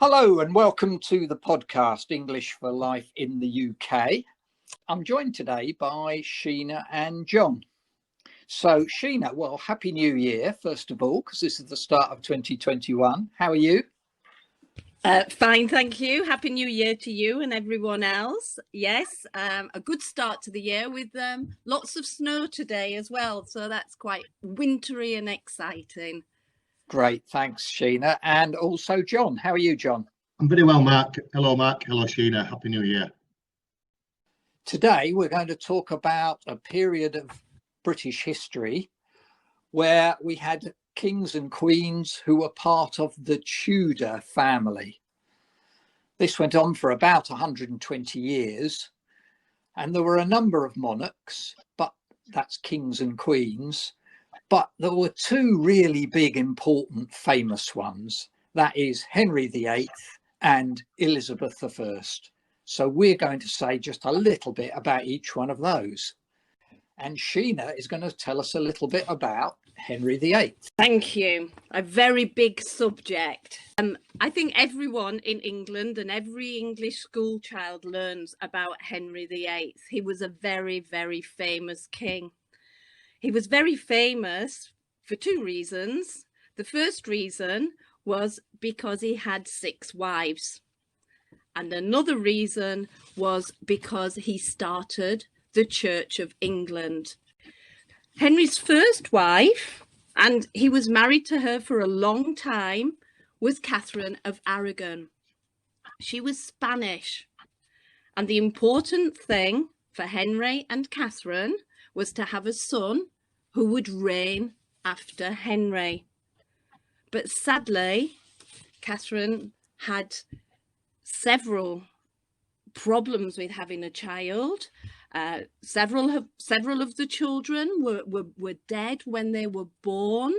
Hello and welcome to the podcast English for Life in the UK. I'm joined today by Sheena and John. So Sheena, well, Happy New Year, first of all, because this is the start of 2021. How are you? Fine, thank you. Happy New Year to you and everyone else. Yes, a good start to the year with lots of snow today as well. So that's quite wintry and exciting. Great, thanks, Sheena. And also John. How are you, John? I'm very well, Mark. Hello, Mark. Hello, Sheena. Happy New Year. Today, we're going to talk about a period of British history where we had kings and queens who were part of the Tudor family. This went on for about 120 years, and there were a number of monarchs, but that's kings and queens. But there were two really big, important, famous ones. That is Henry VIII and Elizabeth I. So we're going to say just a little bit about each one of those. And Sheena is going to tell us a little bit about Henry VIII. Thank you. A very big subject. I think everyone in England and every English school child learns about Henry VIII. He was a very, very famous king. He was very famous for two reasons. The first reason was because he had 6 wives. And another reason was because he started the Church of England. Henry's first wife, and he was married to her for a long time, was Catherine of Aragon. She was Spanish. And the important thing for Henry and Catherine was to have a son who would reign after Henry. But sadly, Catherine had several problems with having a child. Several of the children were dead when they were born.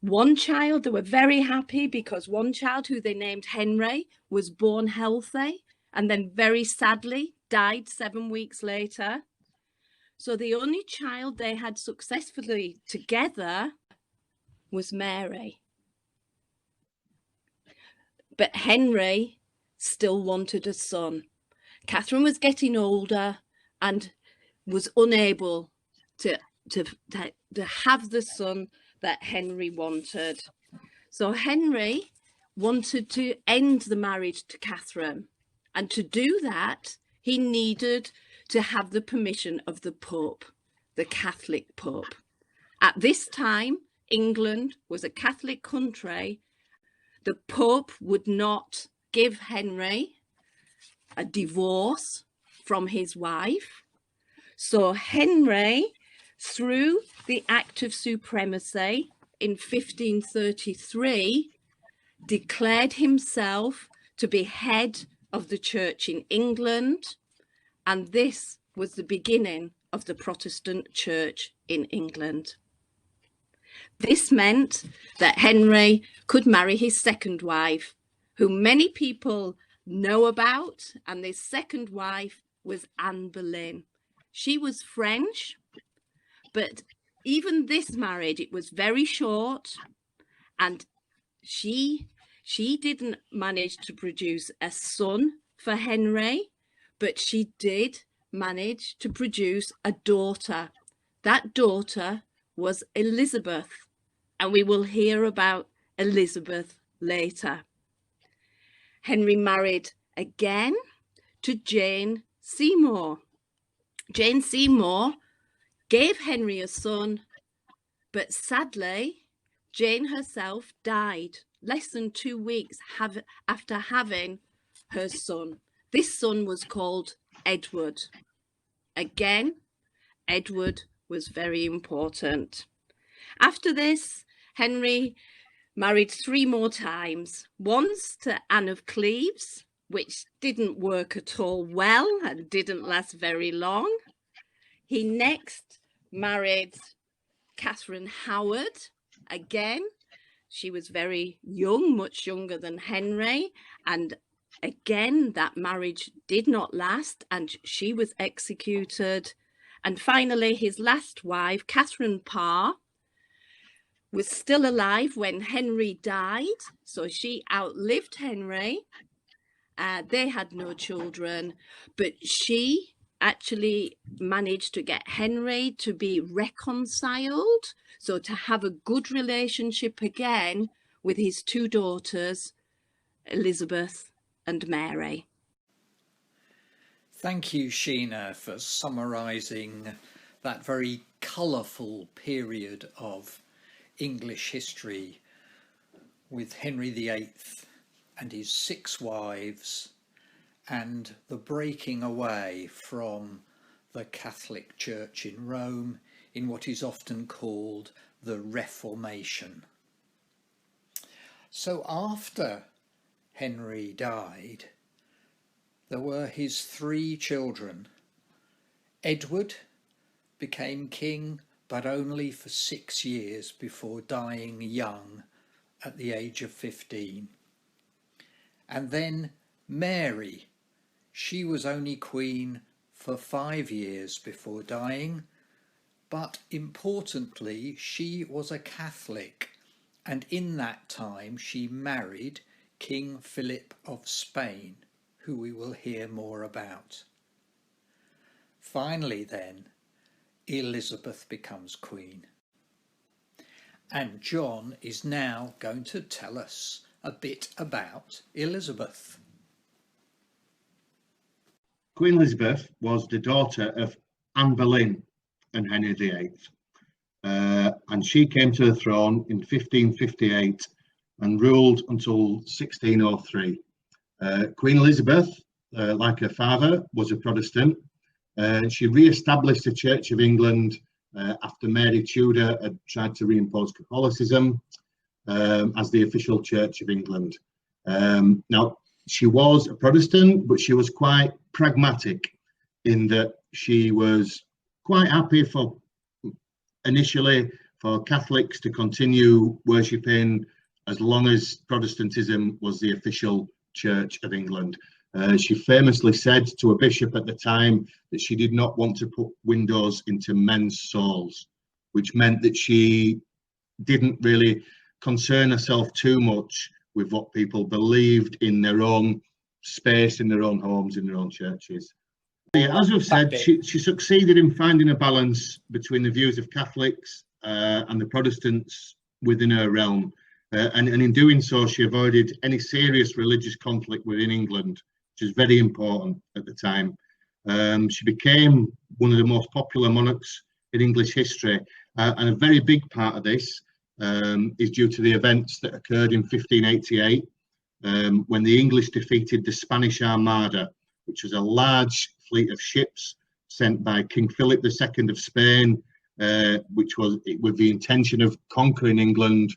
One child, they were very happy because one child who they named Henry was born healthy and then very sadly died 7 weeks later. So the only child they had successfully together was Mary. But Henry still wanted a son. Catherine was getting older and was unable to have the son that Henry wanted. So Henry wanted to end the marriage to Catherine. And to do that, he needed to have the permission of the Pope, the Catholic Pope. At this time, England was a Catholic country. The Pope would not give Henry a divorce from his wife. So Henry, through the Act of Supremacy in 1533, declared himself to be head of the church in England. And this was the beginning of the Protestant church in England. This meant that Henry could marry his second wife, who many people know about, and this second wife was Anne Boleyn. She was French, but even this marriage, it was very short, and she didn't manage to produce a son for Henry, but she did manage to produce a daughter. That daughter was Elizabeth, and we will hear about Elizabeth later. Henry married again to Jane Seymour. Jane Seymour gave Henry a son, but sadly, Jane herself died less than 2 weeks after having her son. This son was called Edward. Again, Edward was very important. After this, Henry married 3 more times. Once to Anne of Cleves, which didn't work at all well and didn't last very long. He next married Catherine Howard. Again, she was very young, much younger than Henry, and again, that marriage did not last and she was executed. And finally, his last wife, Catherine Parr, was still alive when Henry died, so she outlived Henry. They had no children, but she actually managed to get Henry to be reconciled, so to have a good relationship again with his two daughters, Elizabeth and Mary. Thank you, Sheena, for summarising that very colourful period of English history with Henry VIII and his 6 wives and the breaking away from the Catholic Church in Rome in what is often called the Reformation. So after Henry died, there were his 3 children. Edward became king, but only for 6 years before dying young at the age of 15. And then Mary, she was only queen for 5 years before dying, but importantly, she was a Catholic, and in that time she married King Philip of Spain, who we will hear more about. Finally then, Elizabeth becomes queen. And John is now going to tell us a bit about Elizabeth. Queen Elizabeth was the daughter of Anne Boleyn and Henry VIII. And she came to the throne in 1558 and ruled until 1603. Queen Elizabeth, like her father, was a Protestant. She re-established the Church of England after Mary Tudor had tried to reimpose Catholicism as the official Church of England. Now, she was a Protestant, but she was quite pragmatic in that she was quite happy for initially for Catholics to continue worshipping as long as Protestantism was the official Church of England. She famously said to a bishop at the time that she did not want to put windows into men's souls, which meant that she didn't really concern herself too much with what people believed in their own space, in their own homes, in their own churches. Yeah, as we've said, she succeeded in finding a balance between the views of Catholics and the Protestants within her realm. And in doing so, she avoided any serious religious conflict within England, which is very important at the time. She became one of the most popular monarchs in English history, and a very big part of this is due to the events that occurred in 1588, when the English defeated the Spanish Armada, which was a large fleet of ships sent by King Philip II of Spain, which was with the intention of conquering England,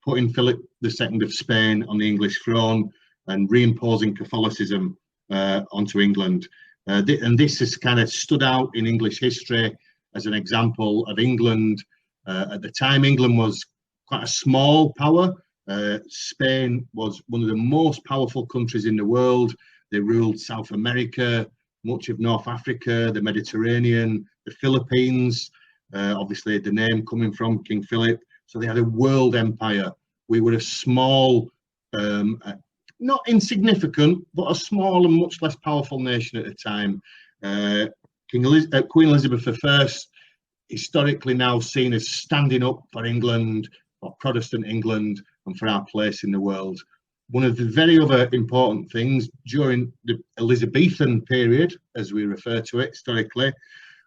putting Philip II of Spain on the English throne and reimposing Catholicism onto England. And this has kind of stood out in English history as an example of England. At the time, England was quite a small power. Spain was one of the most powerful countries in the world. They ruled South America, much of North Africa, the Mediterranean, the Philippines, obviously the name coming from King Philip. So they had a world empire. We were a small, not insignificant, but a small and much less powerful nation at the time. Queen Elizabeth I, historically now seen as standing up for England, for Protestant England, and for our place in the world. One of the very other important things during the Elizabethan period, as we refer to it historically,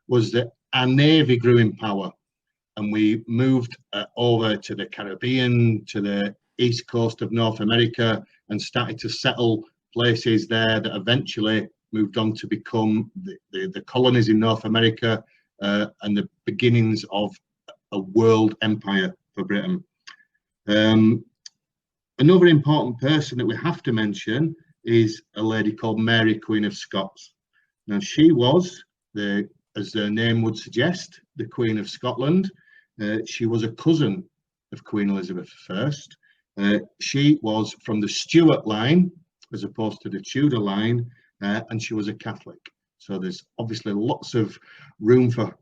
was that our navy grew in power, and we moved over to the Caribbean, to the east coast of North America, and started to settle places there that eventually moved on to become the colonies in North America, and the beginnings of a world empire for Britain. Another important person that we have to mention is a lady called Mary, Queen of Scots. Now, she was, as her name would suggest, the Queen of Scotland. She was a cousin of Queen Elizabeth I. She was from the Stuart line as opposed to the Tudor line, and she was a Catholic. So there's obviously lots of room for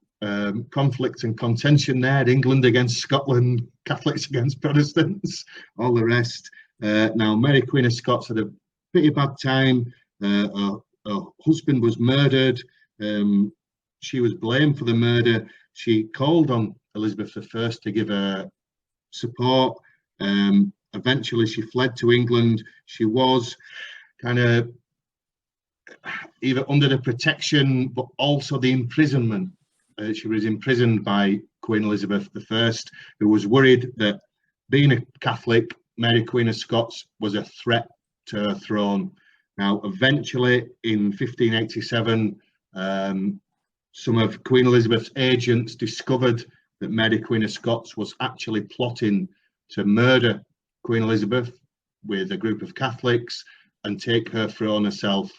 conflict and contention there. England against Scotland, Catholics against Protestants, all the rest. Now, Mary Queen of Scots had a pretty bad time. Her husband was murdered. She was blamed for the murder. She called on Elizabeth I to give her support. Eventually, she fled to England. She was kind of either under the protection, but also the imprisonment. She was imprisoned by Queen Elizabeth I, who was worried that being a Catholic, Mary Queen of Scots was a threat to her throne. Now, eventually, in 1587, some of Queen Elizabeth's agents discovered that Mary Queen of Scots was actually plotting to murder Queen Elizabeth with a group of Catholics and take her throne herself.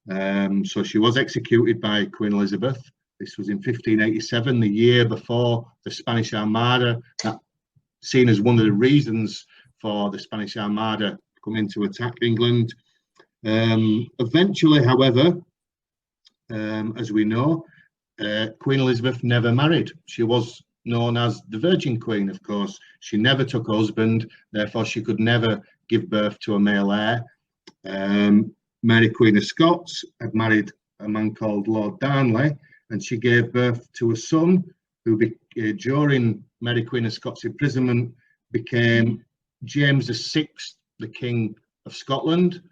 So she was executed by Queen Elizabeth. This was in 1587, the year before the Spanish Armada, that seen as one of the reasons for the Spanish Armada coming to attack England. Eventually, however, as we know, Queen Elizabeth never married. She was known as the Virgin Queen, of course. She never took a husband, therefore she could never give birth to a male heir. Mary Queen of Scots had married a man called Lord Darnley, and she gave birth to a son who, during Mary Queen of Scots' imprisonment, became James VI, the King of Scotland.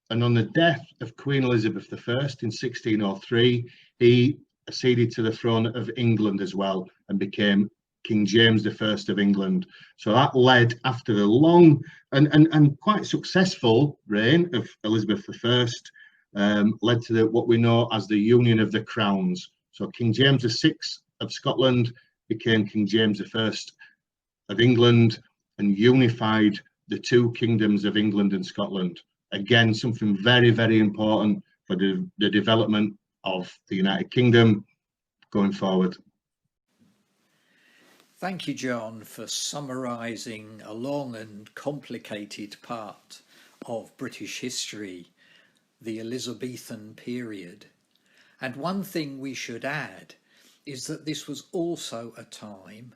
And on the death of Queen Elizabeth I in 1603, he acceded to the throne of England as well and became King James I of England. So that led, after the long and quite successful reign of Elizabeth I, led to what we know as the Union of the Crowns. So King James VI of Scotland became King James I of England and unified the two kingdoms of England and Scotland. Again, something very, very important for the development of the United Kingdom going forward. Thank you, John, for summarising a long and complicated part of British history, the Elizabethan period. And one thing we should add is that this was also a time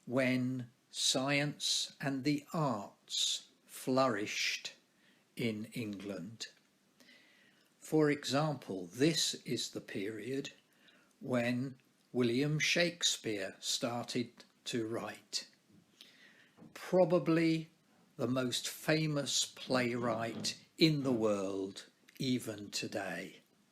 when science and the arts flourished in England. For example, this is the period when William Shakespeare started to write. Probably the most famous playwright in the world even today.